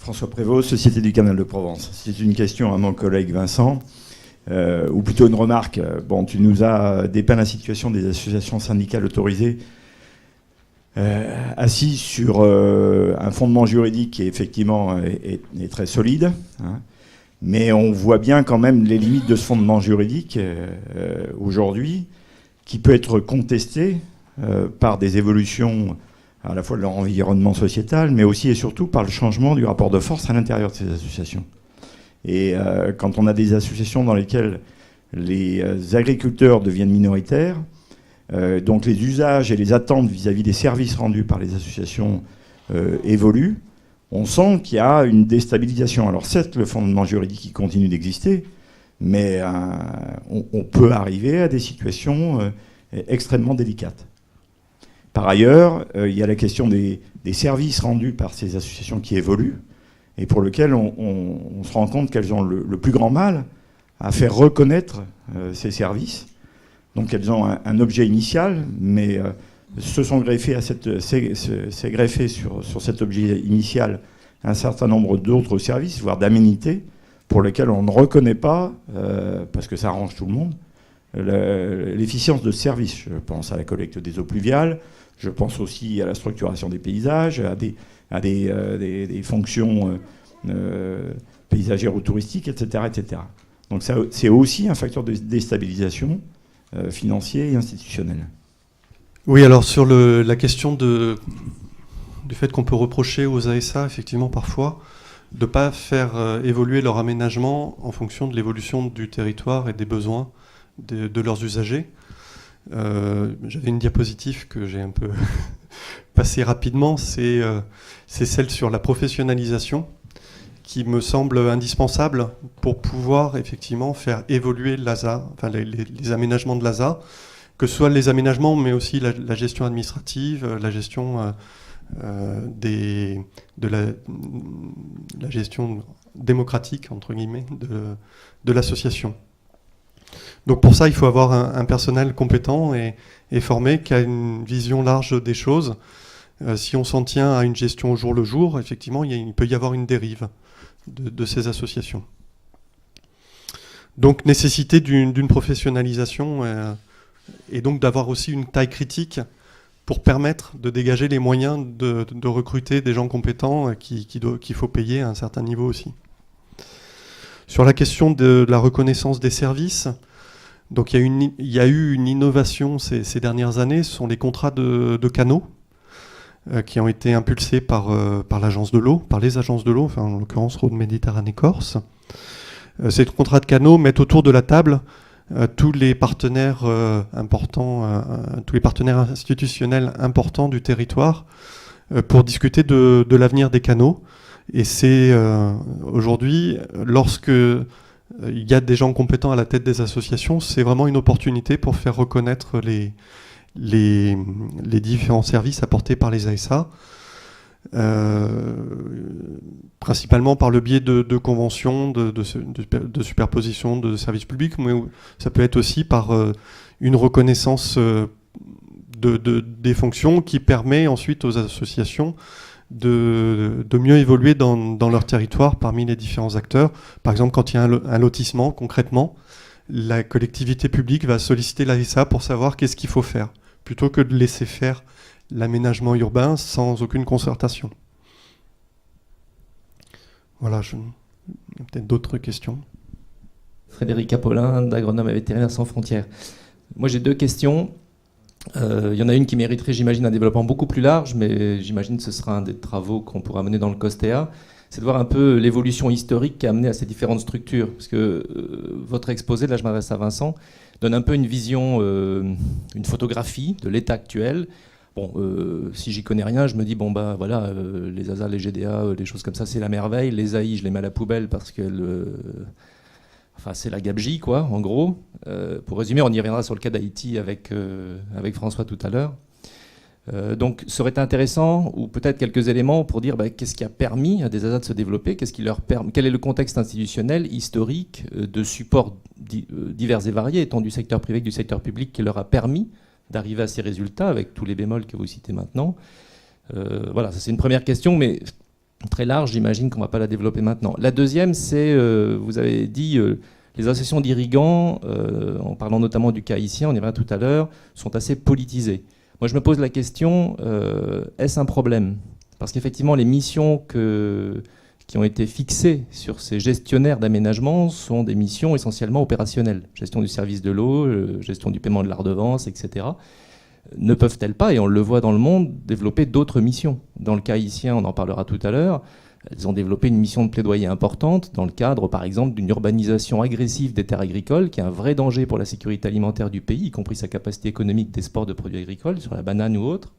François Prévost, Société du Canal de Provence. C'est une question à mon collègue Vincent, ou plutôt une remarque. Bon, tu nous as dépeint la situation des associations syndicales autorisées assises sur un fondement juridique qui effectivement est très solide, hein. Mais on voit bien quand même les limites de ce fondement juridique aujourd'hui, qui peut être contesté par des évolutions à la fois de leur environnement sociétal, mais aussi et surtout par le changement du rapport de force à l'intérieur de ces associations. Et quand on a des associations dans lesquelles les agriculteurs deviennent minoritaires, donc les usages et les attentes vis-à-vis des services rendus par les associations évoluent, on sent qu'il y a une déstabilisation. Alors certes, le fondement juridique il continue d'exister, mais on peut arriver à des situations extrêmement délicates. Par ailleurs, il y a la question des services rendus par ces associations qui évoluent et pour lesquelles on se rend compte qu'elles ont le plus grand mal à faire reconnaître ces services. Donc elles ont un objet initial, mais se sont greffés s'est greffé sur cet objet initial un certain nombre d'autres services, voire d'aménités, pour lesquels on ne reconnaît pas, parce que ça arrange tout le monde, l'efficience de ce service. Je pense à la collecte des eaux pluviales, je pense aussi à la structuration des paysages, à des fonctions paysagères ou touristiques, etc., etc. Donc ça, c'est aussi un facteur de déstabilisation financier et institutionnel. Oui, alors sur la question du fait qu'on peut reprocher aux ASA, effectivement, parfois, de ne pas faire évoluer leur aménagement en fonction de l'évolution du territoire et des besoins de leurs usagers. J'avais une diapositive que j'ai un peu passée rapidement, c'est celle sur la professionnalisation, qui me semble indispensable pour pouvoir effectivement faire évoluer l'ASA, enfin les aménagements de l'ASA, que ce soit les aménagements, mais aussi la gestion administrative, la gestion de la gestion démocratique, entre guillemets, de l'association. Donc pour ça, il faut avoir un personnel compétent et formé, qui a une vision large des choses. Si on s'en tient à une gestion au jour le jour, effectivement, il peut y avoir une dérive de ces associations. Donc nécessité d'une professionnalisation et donc d'avoir aussi une taille critique pour permettre de dégager les moyens de recruter des gens compétents qu'il faut payer à un certain niveau aussi. Sur la question de la reconnaissance des services, donc il y a eu une innovation ces dernières années, ce sont les contrats de canaux qui ont été impulsés par l'agence de l'eau, par les agences de l'eau, enfin en l'occurrence Rhône Méditerranée Corse. Ces contrats de canaux mettent autour de la table tous les partenaires importants, tous les partenaires institutionnels importants du territoire pour discuter de l'avenir des canaux. Et c'est aujourd'hui, lorsque il y a des gens compétents à la tête des associations, c'est vraiment une opportunité pour faire reconnaître les différents services apportés par les ASA, principalement par le biais de conventions, de superposition de services publics, mais ça peut être aussi par une reconnaissance des fonctions qui permet ensuite aux associations de mieux évoluer dans leur territoire parmi les différents acteurs. Par exemple, quand il y a un lotissement, concrètement, la collectivité publique va solliciter l'ASA pour savoir qu'est-ce qu'il faut faire, plutôt que de laisser faire l'aménagement urbain sans aucune concertation. Voilà, il y a peut-être d'autres questions. Frédéric Apollin, d'Agronome et Vétérinaires sans frontières. Moi, j'ai deux questions. Il y en a une qui mériterait, j'imagine, un développement beaucoup plus large, mais j'imagine que ce sera un des travaux qu'on pourra mener dans le COSTEA. C'est de voir un peu l'évolution historique qui a amené à ces différentes structures. Parce que votre exposé, là je m'adresse à Vincent, donne un peu une vision, une photographie de l'état actuel. Bon, si j'y connais rien, je me dis, bon bah voilà, les ASA, les GDA, les choses comme ça, c'est la merveille. Les AI, je les mets à la poubelle parce que enfin, c'est la gabegie, quoi, en gros. Pour résumer, on y reviendra sur le cas d'Haïti avec François tout à l'heure. Donc, ce serait intéressant, ou peut-être quelques éléments pour dire qu'est-ce qui a permis à des ASA de se développer, quel est le contexte institutionnel, historique, de supports divers et variés, tant du secteur privé que du secteur public, qui leur a permis d'arriver à ces résultats, avec tous les bémols que vous citez maintenant. Voilà, ça c'est une première question, mais très large, j'imagine qu'on ne va pas la développer maintenant. La deuxième, c'est, vous avez dit, les associations d'irrigants, en parlant notamment du cas haïtien, on y reviendra tout à l'heure, sont assez politisées. Moi, je me pose la question, est-ce un problème? Parce qu'effectivement, les missions qui ont été fixées sur ces gestionnaires d'aménagement sont des missions essentiellement opérationnelles. Gestion du service de l'eau, gestion du paiement de la redevance, etc. Ne peuvent-elles pas, et on le voit dans le monde, développer d'autres missions? Dans le cas haïtien, on en parlera tout à l'heure, elles ont développé une mission de plaidoyer importante dans le cadre, par exemple, d'une urbanisation agressive des terres agricoles, qui est un vrai danger pour la sécurité alimentaire du pays, y compris sa capacité économique d'export de produits agricoles, sur la banane ou autre.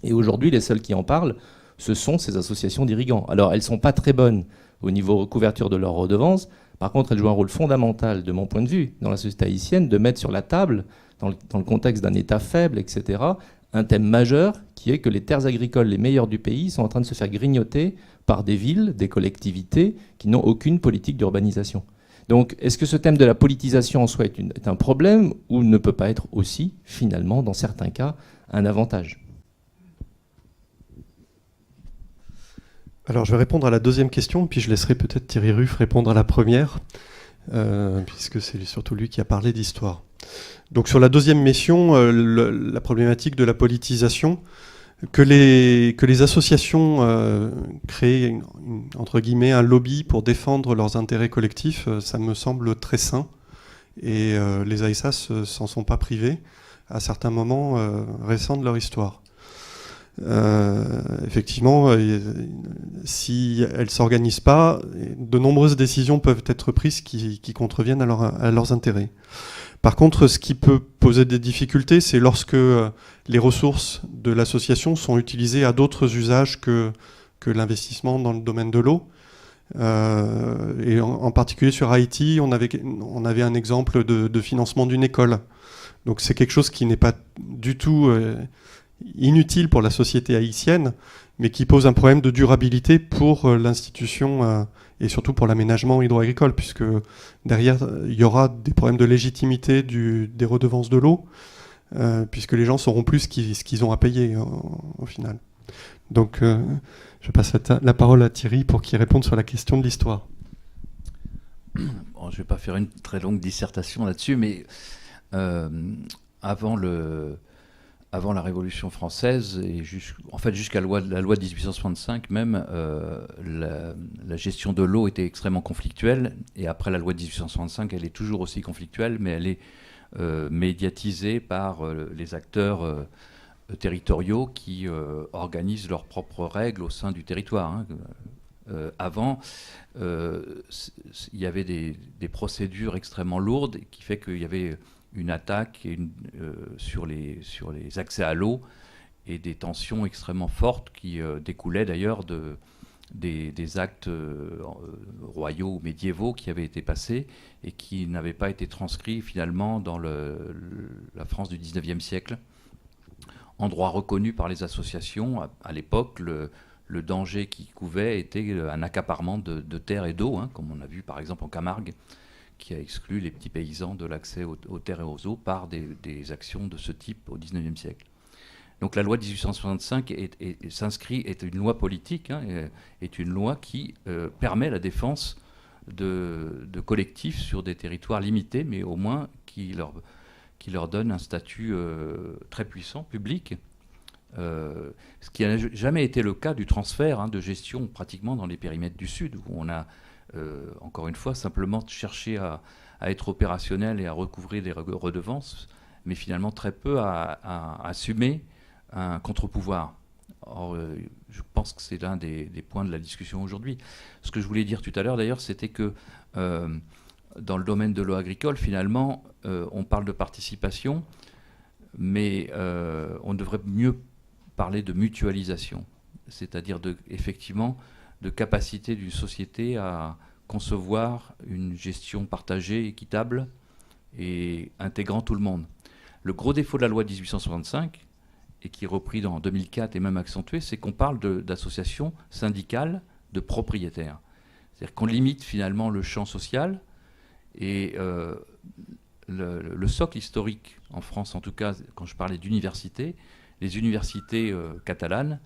Et aujourd'hui, les seuls qui en parlent, ce sont ces associations d'irrigants. Alors, elles ne sont pas très bonnes au niveau couverture de leurs redevances. Par contre, elles jouent un rôle fondamental, de mon point de vue, dans la société haïtienne, de mettre sur la table, dans le contexte d'un État faible, etc., un thème majeur qui est que les terres agricoles les meilleures du pays sont en train de se faire grignoter par des villes, des collectivités qui n'ont aucune politique d'urbanisation. Donc, est-ce que ce thème de la politisation en soi est un problème ou ne peut pas être aussi, finalement, dans certains cas, un avantage ? Alors, je vais répondre à la deuxième question, puis je laisserai peut-être Thierry Ruffe répondre à la première, puisque c'est surtout lui qui a parlé d'histoire. Donc, sur la deuxième mission, la problématique de la politisation, que les associations créent, entre guillemets, un lobby pour défendre leurs intérêts collectifs, ça me semble très sain. Et les ASAS s'en sont pas privés à certains moments récents de leur histoire. Effectivement, si elles ne s'organisent pas, de nombreuses décisions peuvent être prises qui contreviennent à leurs intérêts. Par contre, ce qui peut poser des difficultés, c'est lorsque les ressources de l'association sont utilisées à d'autres usages que l'investissement dans le domaine de l'eau. Et en particulier sur Haïti, on avait un exemple de financement d'une école. Donc c'est quelque chose qui n'est pas du tout inutile pour la société haïtienne, mais qui pose un problème de durabilité pour l'institution et surtout pour l'aménagement hydro-agricole, puisque derrière, il y aura des problèmes de légitimité des redevances de l'eau, puisque les gens sauront plus ce qu'ils ont à payer au final. Donc, je passe la parole à Thierry pour qu'il réponde sur la question de l'histoire. Bon, je ne vais pas faire une très longue dissertation là-dessus, mais avant la Révolution française, et jusqu'à la loi de 1865 même, la gestion de l'eau était extrêmement conflictuelle. Et après la loi de 1865, elle est toujours aussi conflictuelle, mais elle est médiatisée par les acteurs territoriaux qui organisent leurs propres règles au sein du territoire. Avant, il y avait des procédures extrêmement lourdes qui fait qu'il y avait une attaque sur les accès à l'eau et des tensions extrêmement fortes qui découlaient d'ailleurs des actes royaux ou médiévaux qui avaient été passés et qui n'avaient pas été transcrits finalement dans la France du 19e siècle. En droit reconnu par les associations, à l'époque, le danger qui couvait était un accaparement de terre et d'eau, comme on a vu par exemple en Camargue, qui a exclu les petits paysans de l'accès aux terres et aux eaux par des actions de ce type au XIXe siècle. Donc la loi de 1865 est une loi politique, est une loi qui permet la défense de collectifs sur des territoires limités, mais au moins qui leur donne un statut très puissant, public, ce qui n'a jamais été le cas du transfert de gestion pratiquement dans les périmètres du Sud, où on a encore une fois, simplement chercher à être opérationnel et à recouvrer des redevances, mais finalement très peu à assumer un contre-pouvoir. Or, je pense que c'est l'un des points de la discussion aujourd'hui. Ce que je voulais dire tout à l'heure, d'ailleurs, c'était que dans le domaine de l'eau agricole, finalement, on parle de participation, mais on devrait mieux parler de mutualisation, c'est-à-dire effectivement de capacité d'une société à concevoir une gestion partagée, équitable et intégrant tout le monde. Le gros défaut de la loi de 1865, et qui est repris en 2004 et même accentué, c'est qu'on parle d'associations syndicales de propriétaires. C'est-à-dire qu'on limite finalement le champ social et le socle historique en France, en tout cas quand je parlais d'université, les universités catalanes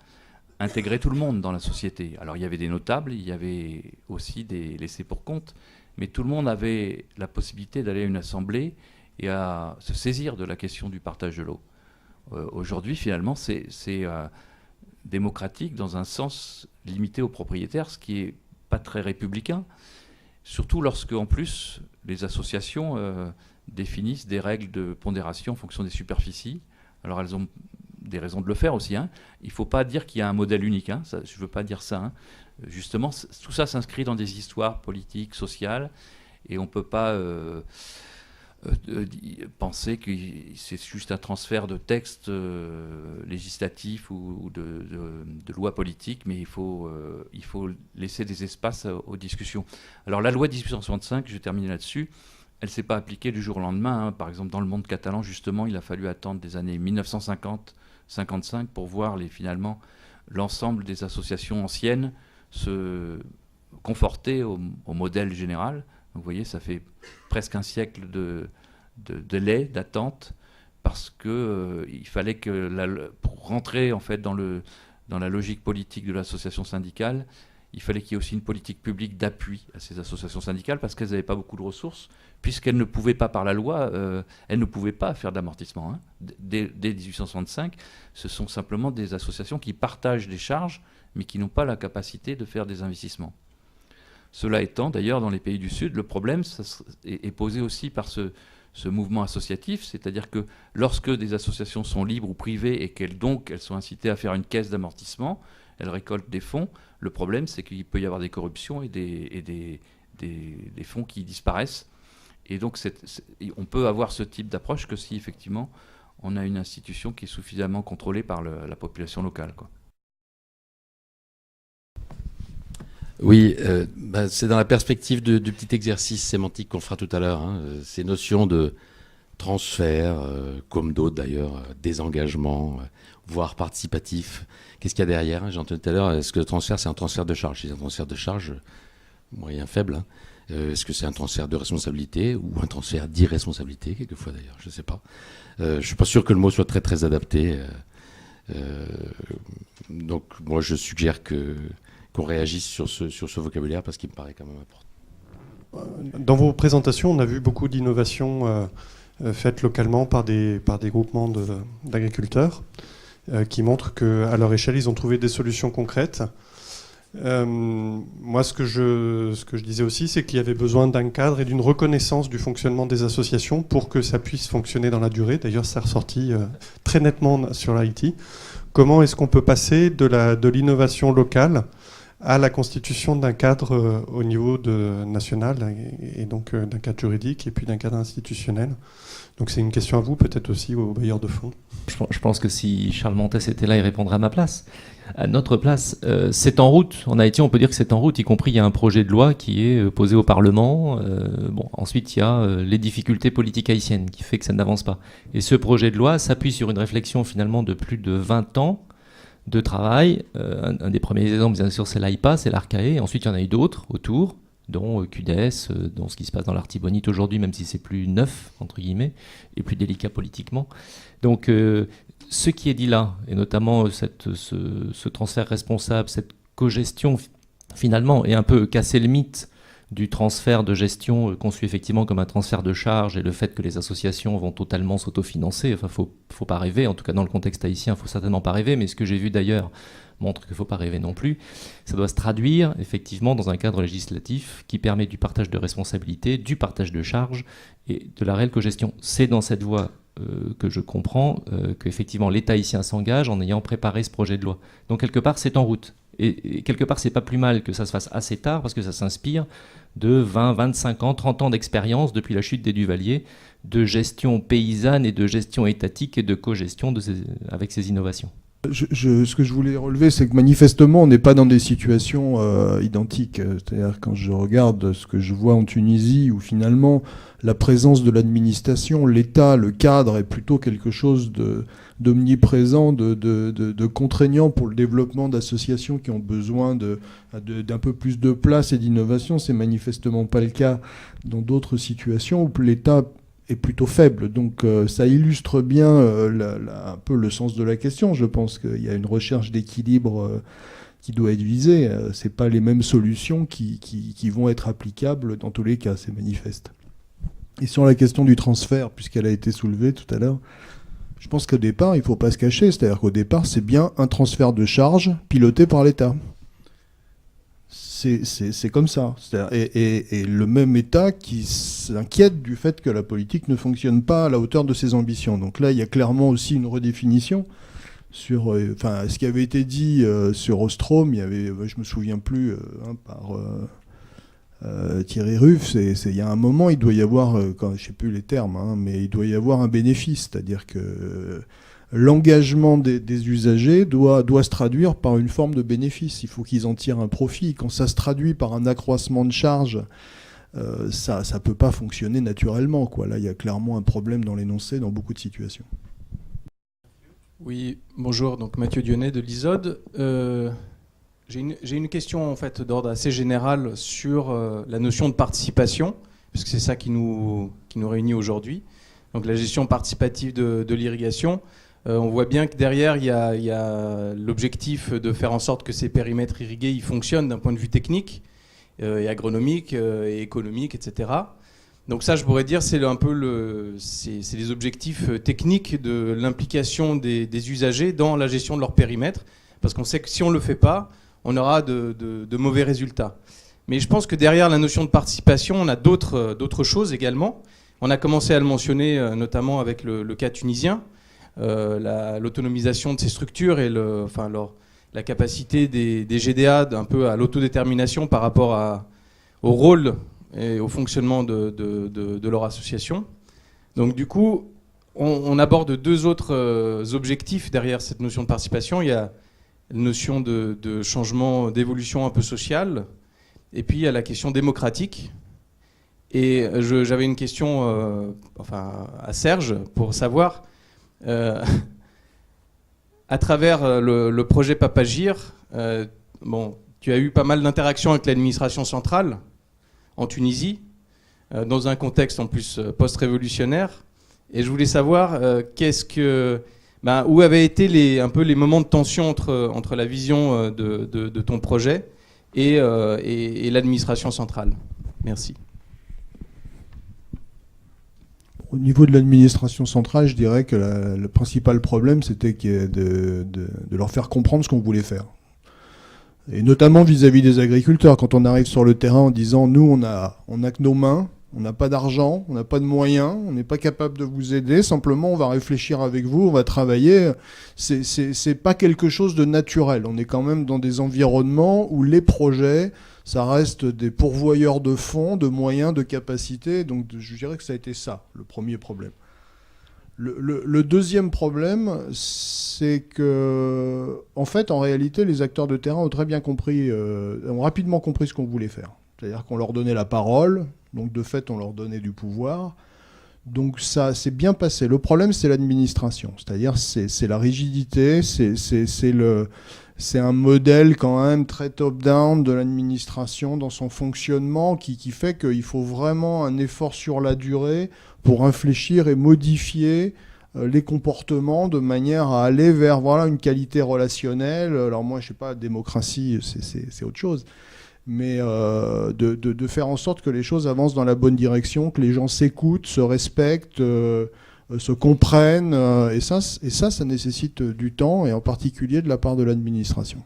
intégrer tout le monde dans la société. Alors il y avait des notables, il y avait aussi des laissés pour compte, mais tout le monde avait la possibilité d'aller à une assemblée et à se saisir de la question du partage de l'eau. Aujourd'hui, finalement, c'est démocratique dans un sens limité aux propriétaires, ce qui n'est pas très républicain, surtout lorsque, en plus, les associations définissent des règles de pondération en fonction des superficies. Alors elles ont des raisons de le faire aussi. Il ne faut pas dire qu'il y a un modèle unique. Je ne veux pas dire ça. Justement, tout ça s'inscrit dans des histoires politiques, sociales, et on ne peut pas penser que c'est juste un transfert de textes législatifs ou de lois politiques, mais il faut laisser des espaces aux discussions. Alors la loi de 1865, je vais terminer là-dessus, elle ne s'est pas appliquée du jour au lendemain. Par exemple, dans le monde catalan, justement, il a fallu attendre des années 1950-55 pour voir finalement l'ensemble des associations anciennes se conforter au modèle général. Donc, vous voyez, ça fait presque un siècle de délai, d'attente, parce que il fallait que pour rentrer en fait dans la logique politique de l'association syndicale, il fallait qu'il y ait aussi une politique publique d'appui à ces associations syndicales, parce qu'elles n'avaient pas beaucoup de ressources, puisqu'elles ne pouvaient pas, par la loi, elles ne pouvaient pas faire d'amortissement. Dès 1865, ce sont simplement des associations qui partagent des charges, mais qui n'ont pas la capacité de faire des investissements. Cela étant, d'ailleurs, dans les pays du Sud, le problème est posé aussi par ce mouvement associatif, c'est-à-dire que lorsque des associations sont libres ou privées et qu'elles sont incitées à faire une caisse d'amortissement, elles récoltent des fonds. Le problème, c'est qu'il peut y avoir des corruptions et des fonds qui disparaissent. Et donc, on peut avoir ce type d'approche que si, effectivement, on a une institution qui est suffisamment contrôlée par la population locale, quoi. Oui, c'est dans la perspective du petit exercice sémantique qu'on fera tout à l'heure. Ces notions de transfert, comme d'autres d'ailleurs, désengagement, voire participatif. Qu'est-ce qu'il y a derrière ? J'ai entendu tout à l'heure, est-ce que le transfert, c'est un transfert de charge ? C'est un transfert de charge moyen faible. Est-ce que c'est un transfert de responsabilité ou un transfert d'irresponsabilité, quelquefois d'ailleurs ? Je ne sais pas. Je ne suis pas sûr que le mot soit très très adapté. Donc moi, je suggère qu'on réagisse sur ce vocabulaire parce qu'il me paraît quand même important. Dans vos présentations, on a vu beaucoup d'innovations faites localement par des groupements d'agriculteurs qui montrent qu'à leur échelle, ils ont trouvé des solutions concrètes. Moi, ce que je disais aussi, c'est qu'il y avait besoin d'un cadre et d'une reconnaissance du fonctionnement des associations pour que ça puisse fonctionner dans la durée. D'ailleurs, ça a ressorti très nettement sur l'IT. Comment est-ce qu'on peut passer de l'innovation locale à la constitution d'un cadre au niveau national et donc d'un cadre juridique et puis d'un cadre institutionnel. Donc c'est une question à vous, peut-être aussi aux bailleurs de fonds. Je pense que si Charles Montes était là, il répondrait à ma place. À notre place, c'est en route. En Haïti, on peut dire que c'est en route, y compris il y a un projet de loi qui est posé au Parlement. Ensuite, il y a les difficultés politiques haïtiennes qui fait que ça n'avance pas. Et ce projet de loi s'appuie sur une réflexion finalement de plus de 20 ans de travail. Un des premiers exemples, bien sûr, c'est l'AIPA, c'est l'Arcae. Ensuite, il y en a eu d'autres autour, dont QDS, dont ce qui se passe dans l'Artibonite aujourd'hui, même si c'est plus neuf, entre guillemets, et plus délicat politiquement. Donc, ce qui est dit là, et notamment ce transfert responsable, cette cogestion, finalement, est un peu casser le mythe du transfert de gestion conçu effectivement comme un transfert de charge et le fait que les associations vont totalement s'autofinancer. Enfin, faut pas rêver, en tout cas dans le contexte haïtien, faut certainement pas rêver, mais ce que j'ai vu d'ailleurs montre qu'il ne faut pas rêver non plus. Ça doit se traduire effectivement dans un cadre législatif qui permet du partage de responsabilités, du partage de charges et de la réelle cogestion. C'est dans cette voie que je comprends qu'effectivement l'État haïtien s'engage en ayant préparé ce projet de loi. Donc quelque part c'est en route. Et quelque part c'est pas plus mal que ça se fasse assez tard parce que ça s'inspire de 20, 25 ans, 30 ans d'expérience depuis la chute des Duvalier de gestion paysanne et de gestion étatique et de cogestion avec ces innovations. Ce que je voulais relever, c'est que manifestement, on n'est pas dans des situations identiques. C'est-à-dire, quand je regarde ce que je vois en Tunisie, où finalement, la présence de l'administration, l'État, le cadre est plutôt quelque chose d'omniprésent, de contraignant pour le développement d'associations qui ont besoin d'un peu plus de place et d'innovation. C'est manifestement pas le cas dans d'autres situations où l'État est plutôt faible. Donc ça illustre bien un peu le sens de la question. Je pense qu'il y a une recherche d'équilibre qui doit être visée. C'est pas les mêmes solutions qui vont être applicables dans tous les cas, c'est manifeste. Et sur la question du transfert, puisqu'elle a été soulevée tout à l'heure, je pense qu'au départ, il ne faut pas se cacher. C'est-à-dire qu'au départ, c'est bien un transfert de charge piloté par l'État. C'est comme ça. Et le même État qui s'inquiète du fait que la politique ne fonctionne pas à la hauteur de ses ambitions. Donc là, il y a clairement aussi une redéfinition sur ce qui avait été dit sur Ostrom. Il y avait, je me souviens plus, par Thierry Ruff, il y a un moment, il doit y avoir, je ne sais plus les termes, mais il doit y avoir un bénéfice. C'est-à-dire que l'engagement des usagers doit se traduire par une forme de bénéfice. Il faut qu'ils en tirent un profit. Quand ça se traduit par un accroissement de charge, ça ne peut pas fonctionner naturellement, quoi. Là, il y a clairement un problème dans l'énoncé dans beaucoup de situations. Oui, bonjour. Donc Mathieu Dionnet de l'ISOD. J'ai une question en fait d'ordre assez général sur la notion de participation, puisque c'est ça qui nous réunit aujourd'hui. Donc la gestion participative de l'irrigation. On voit bien que derrière, il y a l'objectif de faire en sorte que ces périmètres irrigués ils fonctionnent d'un point de vue technique et agronomique et économique, etc. Donc ça, je pourrais dire, c'est un peu c'est les objectifs techniques de l'implication des usagers dans la gestion de leur périmètre, parce qu'on sait que si on ne le fait pas, on aura de mauvais résultats. Mais je pense que derrière la notion de participation, on a d'autres choses également. On a commencé à le mentionner, notamment avec le cas tunisien, l'autonomisation de ces structures et la capacité des GDA un peu à l'autodétermination par rapport au rôle et au fonctionnement de leur association. Donc du coup, on aborde deux autres objectifs derrière cette notion de participation. Il y a la notion de changement, d'évolution un peu sociale, et puis il y a la question démocratique. Et j'avais une question à Serge pour savoir, à travers le projet Papagir, tu as eu pas mal d'interactions avec l'administration centrale en Tunisie, dans un contexte en plus post-révolutionnaire. Et je voulais savoir où avaient été un peu les moments de tension entre la vision de ton projet et l'administration centrale. Merci. Au niveau de l'administration centrale, je dirais que le principal problème, c'était de leur faire comprendre ce qu'on voulait faire. Et notamment vis-à-vis des agriculteurs, quand on arrive sur le terrain en disant « nous, on a que nos mains, on n'a pas d'argent, on n'a pas de moyens, on n'est pas capable de vous aider, simplement on va réfléchir avec vous, on va travailler », c'est pas quelque chose de naturel. On est quand même dans des environnements où les projets, ça reste des pourvoyeurs de fonds, de moyens, de capacités. Donc je dirais que ça a été ça, le premier problème. Le deuxième problème, c'est que, en fait, en réalité, les acteurs de terrain ont très bien compris, ont rapidement compris ce qu'on voulait faire. C'est-à-dire qu'on leur donnait la parole, donc de fait, on leur donnait du pouvoir. Donc ça s'est bien passé. Le problème, c'est l'administration. C'est-à-dire, c'est la rigidité, c'est un modèle quand même très top-down de l'administration dans son fonctionnement qui fait qu'il faut vraiment un effort sur la durée pour réfléchir et modifier les comportements de manière à aller vers une qualité relationnelle. Alors moi, je sais pas, démocratie, c'est autre chose. Mais de faire en sorte que les choses avancent dans la bonne direction, que les gens s'écoutent, se respectent, se comprennent, et ça nécessite du temps, et en particulier de la part de l'administration,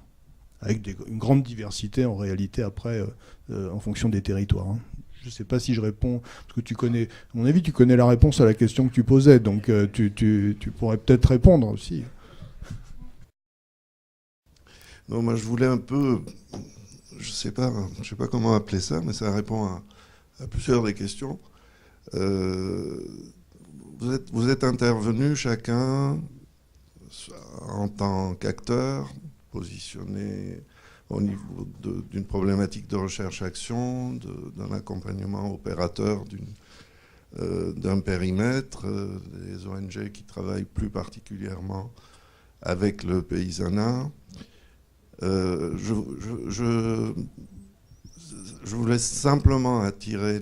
avec une grande diversité en réalité après, en fonction des territoires. Je ne sais pas si je réponds, parce que à mon avis, tu connais la réponse à la question que tu posais, donc tu pourrais peut-être répondre aussi. Non, moi je voulais un peu, je sais pas comment appeler ça, mais ça répond à plusieurs des questions. Vous êtes intervenus chacun en tant qu'acteur, positionné au niveau d'une problématique de recherche-action, d'un accompagnement opérateur d'un périmètre, des ONG qui travaillent plus particulièrement avec le paysanat. Je voulais simplement attirer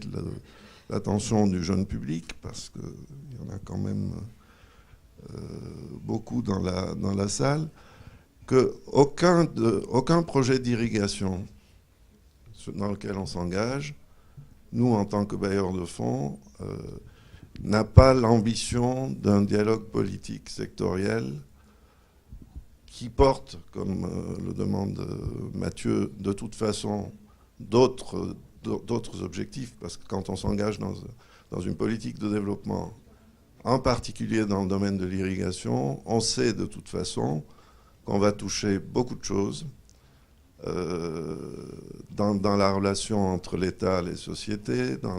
l'attention du jeune public, parce qu'il y en a quand même beaucoup dans la salle, qu'aucun projet d'irrigation dans lequel on s'engage, nous, en tant que bailleurs de fonds, n'a pas l'ambition d'un dialogue politique sectoriel qui porte, comme le demande Mathieu, de toute façon d'autres objectifs, parce que quand on s'engage dans une politique de développement, en particulier dans le domaine de l'irrigation, on sait de toute façon qu'on va toucher beaucoup de choses dans la relation entre l'État et les sociétés, dans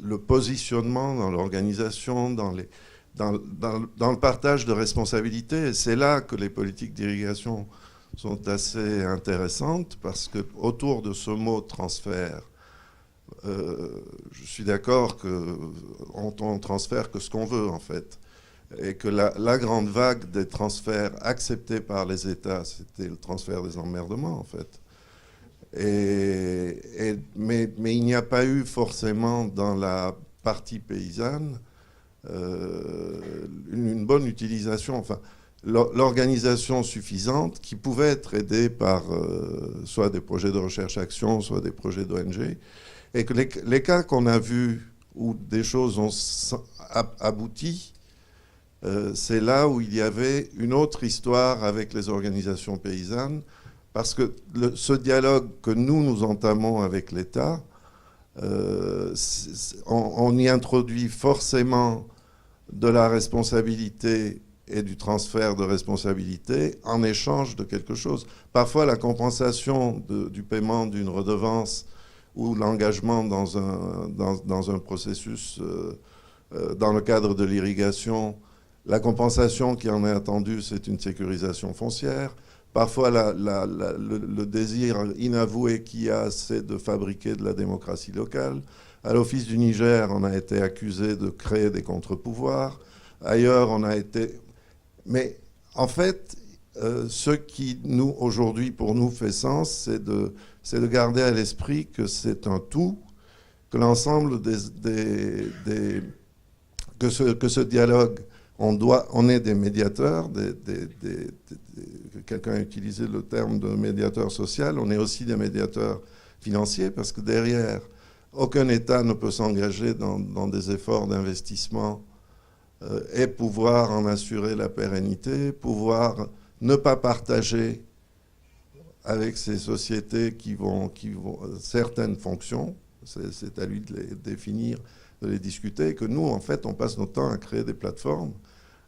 le positionnement, dans l'organisation, dans le partage de responsabilités. Et c'est là que les politiques d'irrigation sont assez intéressantes, parce que autour de ce mot transfert, je suis d'accord qu'on transfère que ce qu'on veut, en fait. Et que la grande vague des transferts acceptés par les États, c'était le transfert des emmerdements, en fait. Mais il n'y a pas eu forcément dans la partie paysanne une bonne utilisation, enfin, l'organisation suffisante qui pouvait être aidée par soit des projets de recherche-action, soit des projets d'ONG. Et que les cas qu'on a vus où des choses ont abouti, c'est là où il y avait une autre histoire avec les organisations paysannes, parce que ce dialogue que nous entamons avec l'État, on y introduit forcément de la responsabilité et du transfert de responsabilité en échange de quelque chose. Parfois, la compensation du paiement d'une redevance ou l'engagement dans un processus dans le cadre de l'irrigation, la compensation qui en est attendue, c'est une sécurisation foncière. Parfois, le désir inavoué qu'il y a, c'est de fabriquer de la démocratie locale. À l'Office du Niger, on a été accusé de créer des contre-pouvoirs. Ailleurs, on a été... Mais en fait, ce qui, nous, aujourd'hui, pour nous, fait sens, c'est de garder à l'esprit que c'est un tout, que l'ensemble que ce dialogue, on est des médiateurs, quelqu'un a utilisé le terme de médiateur social, on est aussi des médiateurs financiers, parce que derrière, aucun État ne peut s'engager dans des efforts d'investissement et pouvoir en assurer la pérennité, pouvoir ne pas partager avec ces sociétés qui vont certaines fonctions, c'est à lui de les définir, de les discuter, et que nous, en fait, on passe notre temps à créer des plateformes,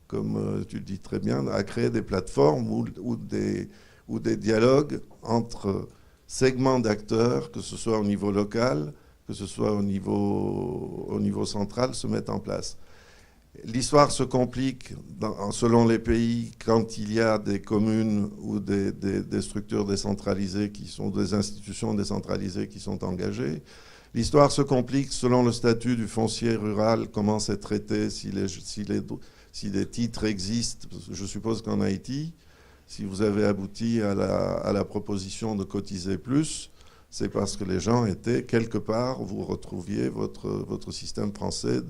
comme tu le dis très bien, à créer des plateformes ou des dialogues entre segments d'acteurs, que ce soit au niveau local, que ce soit au niveau central, se mettent en place. L'histoire se complique selon les pays quand il y a des communes ou des structures décentralisées qui sont des institutions décentralisées qui sont engagées. L'histoire se complique selon le statut du foncier rural, comment c'est traité, si des titres existent. Je suppose qu'en Haïti, si vous avez abouti à la proposition de cotiser plus, c'est parce que les gens étaient quelque part, vous retrouviez votre système français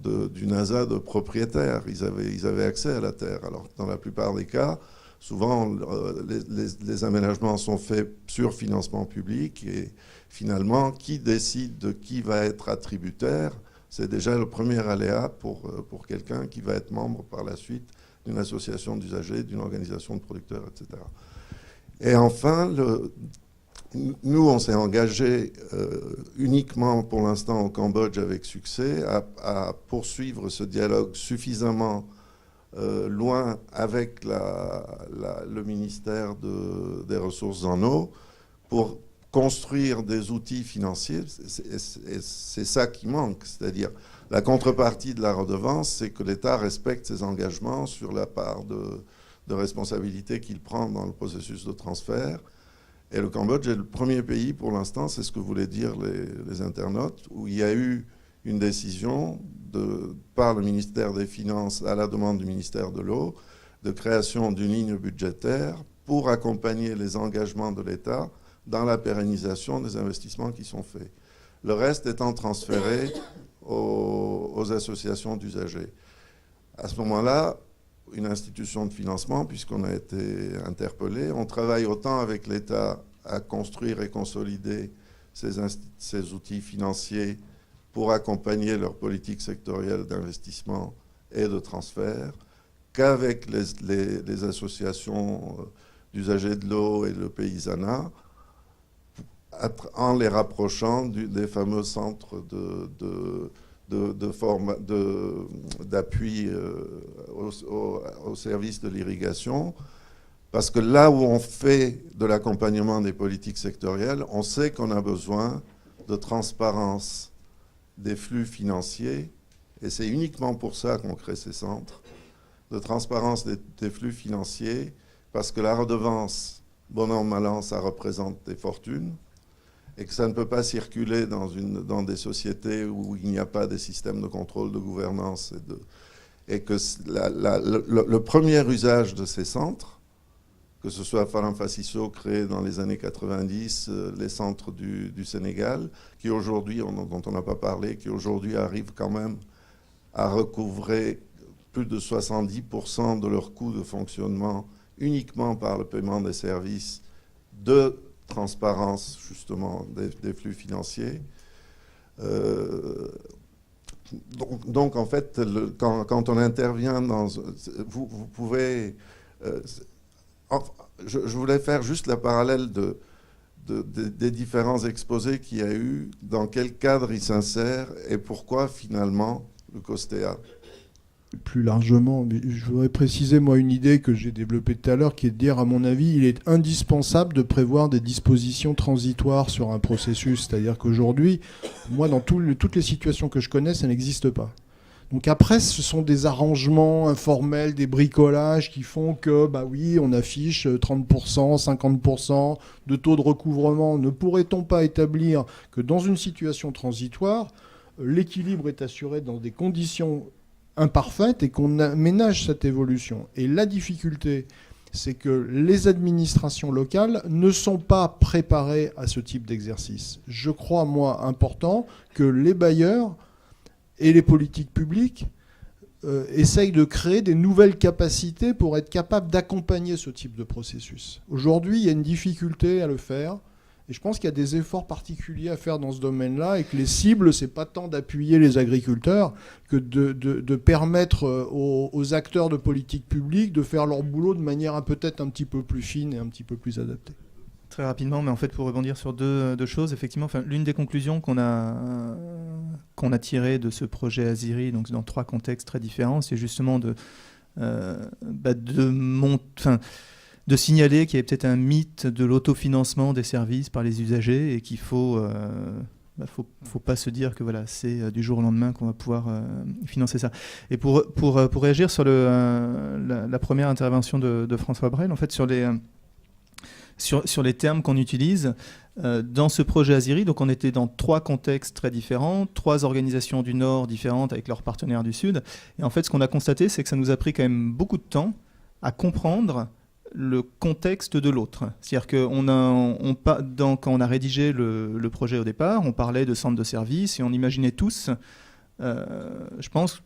du NASA de propriétaires. Ils avaient accès à la terre. Alors, dans la plupart des cas, souvent, les aménagements sont faits sur financement public et finalement, qui décide de qui va être attributaire, c'est déjà le premier aléa pour quelqu'un qui va être membre par la suite d'une association d'usagers, d'une organisation de producteurs, etc. Et enfin, nous, on s'est engagé uniquement pour l'instant au Cambodge avec succès à poursuivre ce dialogue suffisamment loin avec le ministère des Ressources en eau pour construire des outils financiers. C'est ça qui manque, c'est-à-dire la contrepartie de la redevance, c'est que l'État respecte ses engagements sur la part de responsabilité qu'il prend dans le processus de transfert. Et le Cambodge est le premier pays pour l'instant, c'est ce que voulaient dire les internautes, où il y a eu une décision par le ministère des Finances à la demande du ministère de l'eau de création d'une ligne budgétaire pour accompagner les engagements de l'État dans la pérennisation des investissements qui sont faits. Le reste étant transféré aux associations d'usagers. À ce moment-là, une institution de financement, puisqu'on a été interpellé, on travaille autant avec l'État à construire et consolider ces outils financiers pour accompagner leur politique sectorielle d'investissement et de transfert, qu'avec les associations d'usagers de l'eau et le paysanat, en les rapprochant des fameux centres d'appui au service de l'irrigation, parce que là où on fait de l'accompagnement des politiques sectorielles, on sait qu'on a besoin de transparence des flux financiers, et c'est uniquement pour ça qu'on crée ces centres, de transparence des flux financiers, parce que la redevance, bon an, mal an, ça représente des fortunes, et que ça ne peut pas circuler dans des sociétés où il n'y a pas des systèmes de contrôle de gouvernance. Et que le premier usage de ces centres, que ce soit Faram Facisso créé dans les années 90, les centres du Sénégal, qui aujourd'hui, dont on n'a pas parlé, qui aujourd'hui arrivent quand même à recouvrer plus de 70% de leurs coûts de fonctionnement uniquement par le paiement des services de transparence justement des flux financiers. Donc en fait, quand on intervient vous pouvez... je voulais faire juste la parallèle des différents exposés qu'il y a eu, dans quel cadre ils s'insèrent et pourquoi finalement le COSTEA. Plus largement, je voudrais préciser moi une idée que j'ai développée tout à l'heure, qui est de dire, à mon avis, il est indispensable de prévoir des dispositions transitoires sur un processus. C'est-à-dire qu'aujourd'hui, moi, dans toutes les situations que je connais, ça n'existe pas. Donc après, ce sont des arrangements informels, des bricolages qui font que, bah oui, on affiche 30%, 50% de taux de recouvrement. Ne pourrait-on pas établir que dans une situation transitoire, l'équilibre est assuré dans des conditions imparfaite et qu'on aménage cette évolution. Et la difficulté, c'est que les administrations locales ne sont pas préparées à ce type d'exercice. Je crois, moi, important que les bailleurs et les politiques publiques essayent de créer des nouvelles capacités pour être capables d'accompagner ce type de processus. Aujourd'hui, il y a une difficulté à le faire. Et je pense qu'il y a des efforts particuliers à faire dans ce domaine-là et que les cibles, c'est pas tant d'appuyer les agriculteurs que de permettre aux acteurs de politique publique de faire leur boulot de manière peut-être un petit peu plus fine et un petit peu plus adaptée. Très rapidement, mais en fait pour rebondir sur deux choses, effectivement, l'une des conclusions qu'on a tirées de ce projet Aziri, donc dans 3 contextes très différents, c'est justement de signaler qu'il y avait peut-être un mythe de l'autofinancement des services par les usagers et qu'il faut pas se dire que voilà, c'est du jour au lendemain qu'on va pouvoir financer ça. Et pour réagir sur la première intervention de François Brel, en fait, sur les termes qu'on utilise, dans ce projet Aziri, donc on était dans 3 contextes très différents, 3 organisations du Nord différentes avec leurs partenaires du Sud. Et en fait, ce qu'on a constaté, c'est que ça nous a pris quand même beaucoup de temps à comprendre le contexte de l'autre. C'est-à-dire que quand on a rédigé le projet au départ, on parlait de centre de service et on imaginait tous, je pense,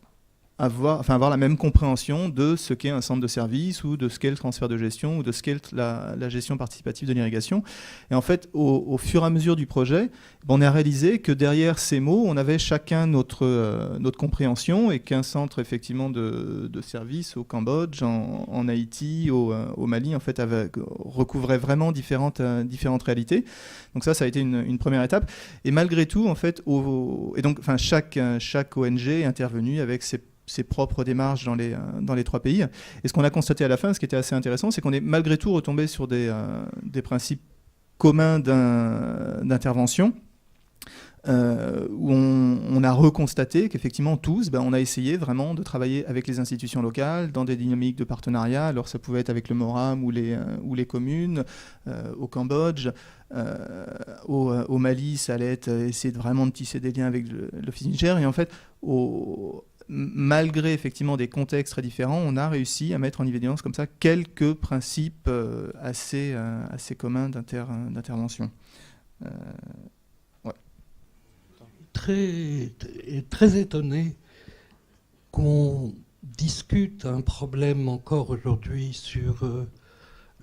avoir la même compréhension de ce qu'est un centre de service ou de ce qu'est le transfert de gestion ou de ce qu'est la gestion participative de l'irrigation. Et en fait, au fur et à mesure du projet, on a réalisé que derrière ces mots, on avait chacun notre compréhension et qu'un centre effectivement de service au Cambodge, en Haïti, au Mali, en fait, recouvrait vraiment différentes réalités. Donc ça a été une première étape. Et malgré tout, en fait, chaque ONG est intervenue avec ses propres démarches dans les 3 pays. Et ce qu'on a constaté à la fin, ce qui était assez intéressant, c'est qu'on est malgré tout retombé sur des principes communs d'intervention, où on a reconstaté qu'effectivement tous, on a essayé vraiment de travailler avec les institutions locales dans des dynamiques de partenariat. Alors ça pouvait être avec le MORAM ou les communes, au Cambodge, au Mali, ça allait être essayer vraiment de tisser des liens avec l'Office du Niger. Et en fait, malgré effectivement des contextes très différents, on a réussi à mettre en évidence comme ça quelques principes assez communs d'intervention. Ouais. Très étonné qu'on discute un problème encore aujourd'hui sur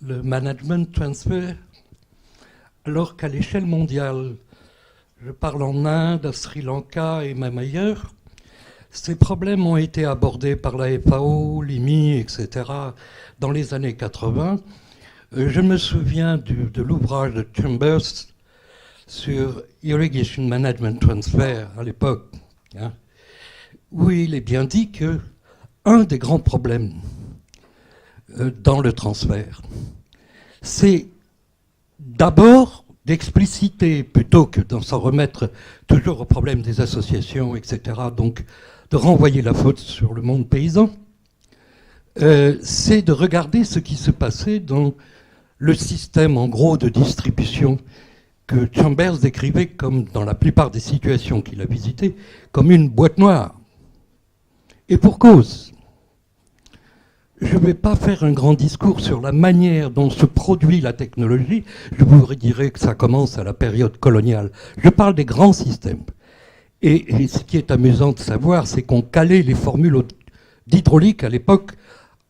le management transfer, alors qu'à l'échelle mondiale, je parle en Inde, à Sri Lanka et même ailleurs, ces problèmes ont été abordés par la FAO, l'IMI, etc. dans les années 80. Je me souviens de l'ouvrage de Chambers sur Irrigation Management Transfer à l'époque, hein, où il est bien dit que un des grands problèmes dans le transfert, c'est d'abord d'expliciter, plutôt que d'en s'en remettre toujours au problème des associations, etc., donc de renvoyer la faute sur le monde paysan, c'est de regarder ce qui se passait dans le système, en gros, de distribution que Chambers décrivait, comme dans la plupart des situations qu'il a visitées, comme une boîte noire. Et pour cause. Je ne vais pas faire un grand discours sur la manière dont se produit la technologie. Je vous dirais que ça commence à la période coloniale. Je parle des grands systèmes. Et ce qui est amusant de savoir, c'est qu'on calait les formules d'hydraulique à l'époque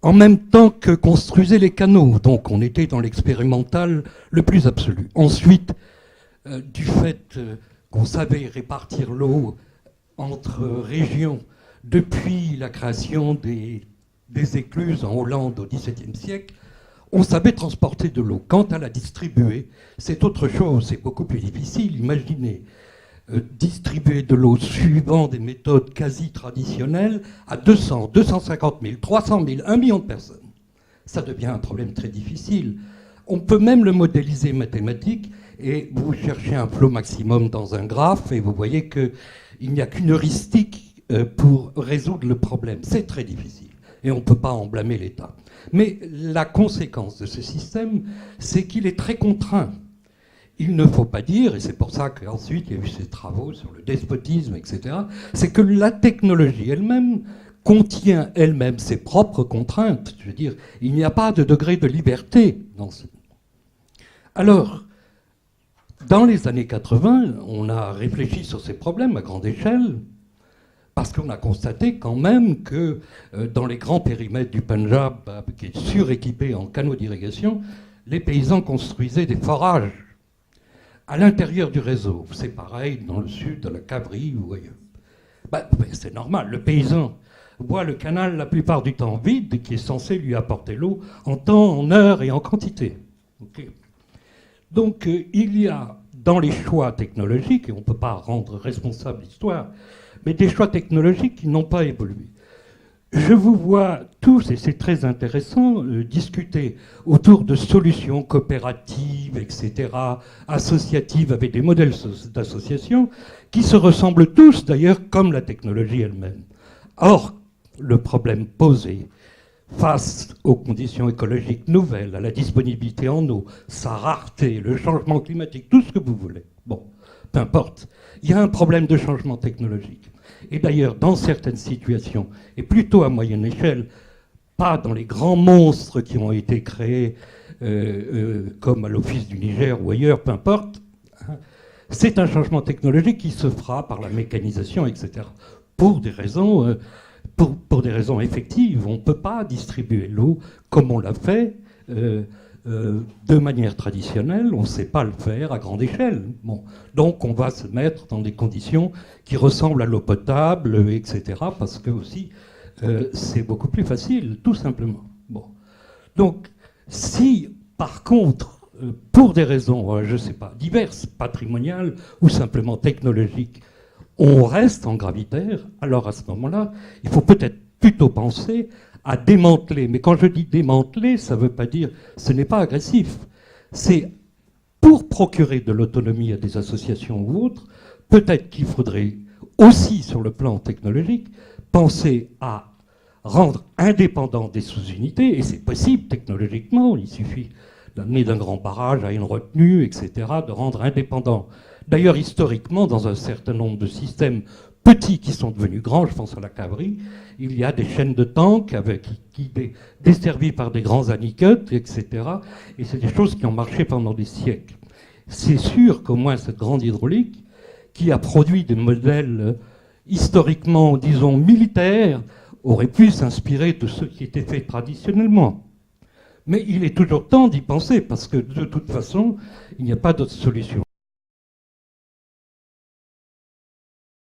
en même temps que construisaient les canaux. Donc on était dans l'expérimental le plus absolu. Ensuite, du fait qu'on savait répartir l'eau entre régions depuis la création des écluses en Hollande au XVIIe siècle, on savait transporter de l'eau. Quant à la distribuer, c'est autre chose, c'est beaucoup plus difficile. Imaginez distribuer de l'eau suivant des méthodes quasi traditionnelles à 200, 250 000, 300 000, 1 million de personnes. Ça devient un problème très difficile. On peut même le modéliser mathématique, et vous cherchez un flot maximum dans un graphe, et vous voyez qu'il n'y a qu'une heuristique pour résoudre le problème. C'est très difficile. Et on ne peut pas en blâmer l'État. Mais la conséquence de ce système, c'est qu'il est très contraint. Il ne faut pas dire, et c'est pour ça qu'ensuite il y a eu ces travaux sur le despotisme, etc., c'est que la technologie elle-même contient elle-même ses propres contraintes. Je veux dire, il n'y a pas de degré de liberté dans ce... Alors, dans les années 80, on a réfléchi sur ces problèmes à grande échelle, parce qu'on a constaté quand même que dans les grands périmètres du Punjab, qui est suréquipé en canaux d'irrigation, les paysans construisaient des forages à l'intérieur du réseau. C'est pareil dans le sud, à la Cavrie ou ailleurs. C'est normal, le paysan voit le canal la plupart du temps vide, qui est censé lui apporter l'eau en temps, en heure et en quantité. Okay. Donc il y a dans les choix technologiques, et on ne peut pas rendre responsable l'histoire, mais des choix technologiques qui n'ont pas évolué. Je vous vois tous, et c'est très intéressant, discuter autour de solutions coopératives, etc., associatives, avec des modèles d'association, qui se ressemblent tous, d'ailleurs, comme la technologie elle-même. Or, le problème posé face aux conditions écologiques nouvelles, à la disponibilité en eau, sa rareté, le changement climatique, tout ce que vous voulez, bon, peu importe, il y a un problème de changement technologique. Et d'ailleurs, dans certaines situations, et plutôt à moyenne échelle, pas dans les grands monstres qui ont été créés, comme à l'Office du Niger ou ailleurs, peu importe, hein, c'est un changement technologique qui se fera par la mécanisation, etc. Pour des raisons, pour des raisons effectives. On ne peut pas distribuer l'eau comme on l'a fait de manière traditionnelle, on ne sait pas le faire à grande échelle. Bon. Donc on va se mettre dans des conditions qui ressemblent à l'eau potable, etc., parce que aussi c'est beaucoup plus facile, tout simplement. Bon. Donc si, par contre, pour des raisons, je ne sais pas, diverses, patrimoniales ou simplement technologiques, on reste en gravitaire, alors à ce moment-là, il faut peut-être plutôt penser à démanteler. Mais quand je dis démanteler, ça ne veut pas dire... Ce n'est pas agressif. C'est pour procurer de l'autonomie à des associations ou autres, peut-être qu'il faudrait aussi, sur le plan technologique, penser à rendre indépendants des sous-unités, et c'est possible technologiquement, il suffit d'amener d'un grand barrage à une retenue, etc., de rendre indépendants. D'ailleurs, historiquement, dans un certain nombre de systèmes petits qui sont devenus grands, je pense à la Cabrie, il y a des chaînes de tanks desservies par des grands anicuts, etc. Et c'est des choses qui ont marché pendant des siècles. C'est sûr qu'au moins cette grande hydraulique, qui a produit des modèles historiquement, disons, militaires, aurait pu s'inspirer de ce qui était fait traditionnellement. Mais il est toujours temps d'y penser, parce que de toute façon, il n'y a pas d'autre solution.